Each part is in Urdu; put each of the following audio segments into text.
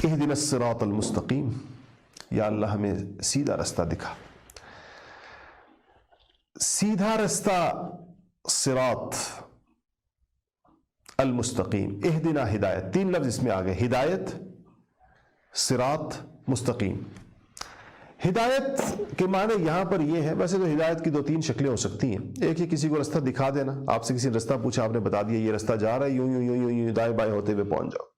اہدنا الصراط المستقیم، یا اللہ ہمیں سیدھا رستہ دکھا۔ سیدھا رستہ صراط المستقیم، اہدنا ہدایت، تین لفظ اس میں آ گئے، ہدایت، صراط، مستقیم۔ ہدایت کے معنی یہاں پر یہ ہے، ویسے تو ہدایت کی دو تین شکلیں ہو سکتی ہیں۔ ایک یہ کسی کو رستہ دکھا دینا، آپ سے کسی نے رستہ پوچھا، آپ نے بتا دیا یہ رستہ جا رہا ہے، یوں یوں یوں یوں یوں دائیں بائیں ہوتے ہوئے پہنچ جاؤ۔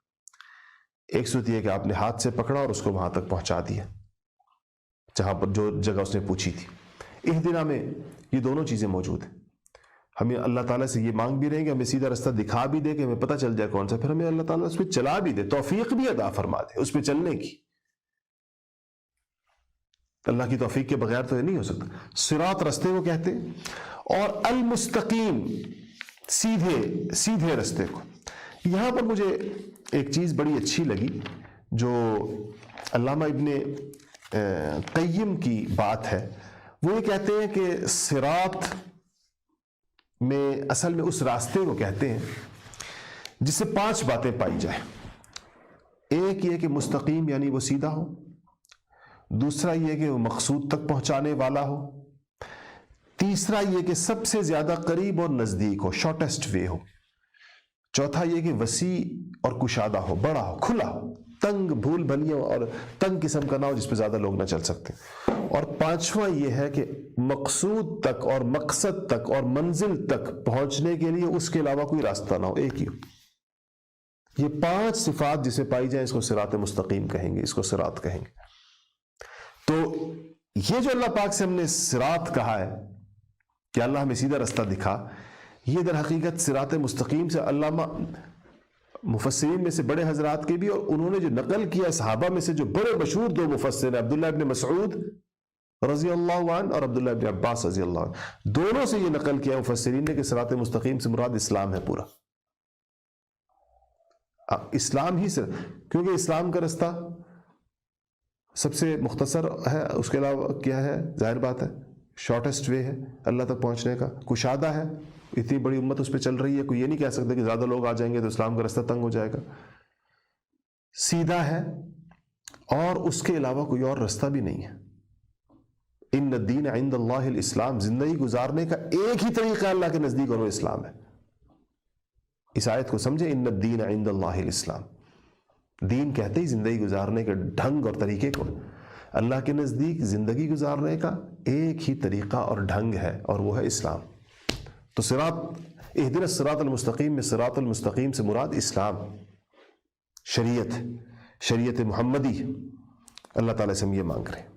ایک صورت یہ کہ آپ نے ہاتھ سے پکڑا اور اس کو وہاں تک پہنچا دیا جہاں پر جو جگہ اس نے پوچھی تھی۔ اہدنا میں یہ دونوں چیزیں موجود ہیں۔ ہمیں اللہ تعالیٰ سے یہ مانگ بھی رہے ہیں کہ ہمیں سیدھا رستہ دکھا بھی دے، کہ ہمیں پتہ چل جائے کون سا، پھر ہمیں اللہ تعالیٰ اس پہ چلا بھی دے، توفیق بھی عطا فرما دے اس پہ چلنے کی۔ اللہ کی توفیق کے بغیر تو یہ نہیں ہو سکتا۔ صراط رستے کو کہتے ہیں، اور المستقیم سیدھے رستے کو۔ یہاں پر مجھے ایک چیز بڑی اچھی لگی جو علامہ ابن قیم کی بات ہے، وہ یہ کہتے ہیں کہ صراط میں اصل میں اس راستے کو کہتے ہیں جس سے 5 باتیں پائی جائیں۔ ایک یہ کہ مستقیم یعنی وہ سیدھا ہو، دوسرا یہ کہ وہ مقصود تک پہنچانے والا ہو، تیسرا یہ کہ سب سے زیادہ قریب اور نزدیک ہو، شارٹیسٹ وے ہو، چوتھا یہ کہ وسیع اور کشادہ ہو، بڑا ہو، کھلا ہو، تنگ بھول بھلیاں اور تنگ قسم کا نہ ہو جس پہ زیادہ لوگ نہ چل سکتے، اور پانچواں یہ ہے کہ مقصود تک اور مقصد تک اور منزل تک پہنچنے کے لیے اس کے علاوہ کوئی راستہ نہ ہو، ایک ہی ہو۔ یہ 5 صفات جسے پائی جائیں اس کو صراط مستقیم کہیں گے، اس کو صراط کہیں گے۔ تو یہ جو اللہ پاک سے ہم نے صراط کہا ہے کہ اللہ ہمیں سیدھا رستہ دکھا، یہ در حقیقت صراط مستقیم سے علامہ مفسرین میں سے بڑے حضرات کے بھی، اور انہوں نے جو نقل کیا صحابہ میں سے جو بڑے مشہور 2 مفسر ہیں، عبداللہ ابن مسعود رضی اللہ عنہ اور عبداللہ ابن عباس رضی اللہ عنہ، دونوں سے یہ نقل کیا مفسرین نے کہ صراط مستقیم سے مراد اسلام ہے پورا، اسلام ہی سے، کیونکہ اسلام کا رستہ سب سے مختصر ہے، اس کے علاوہ کیا ہے، ظاہر بات ہے شارٹیسٹ وے ہے اللہ تک پہنچنے کا، کشادہ ہے، اتنی بڑی امت اس پہ چل رہی ہے، کوئی یہ نہیں کہہ سکتا کہ زیادہ لوگ آ جائیں گے تو اسلام کا رستہ تنگ ہو جائے گا، سیدھا ہے، اور اس کے علاوہ کوئی اور رستہ بھی نہیں ہے۔ ان الدین عند اللہ الاسلام، زندگی گزارنے کا ایک ہی طریقہ اللہ کے نزدیک اور وہ اسلام ہے۔ اس آیت کو سمجھے، ان الدین عند اللہ الاسلام، دین کہتے ہی زندگی گزارنے کے ڈھنگ اور طریقے کو، اللہ کے نزدیک زندگی گزارنے کا ایک ہی طریقہ اور ڈھنگ ہے، اور وہ ہے اسلام۔ تو صراط، اہدنا الصراط المستقیم میں صراط المستقیم سے مراد اسلام، شریعت محمدی۔ اللہ تعالیٰ سے ہم یہ مانگ رہے ہیں۔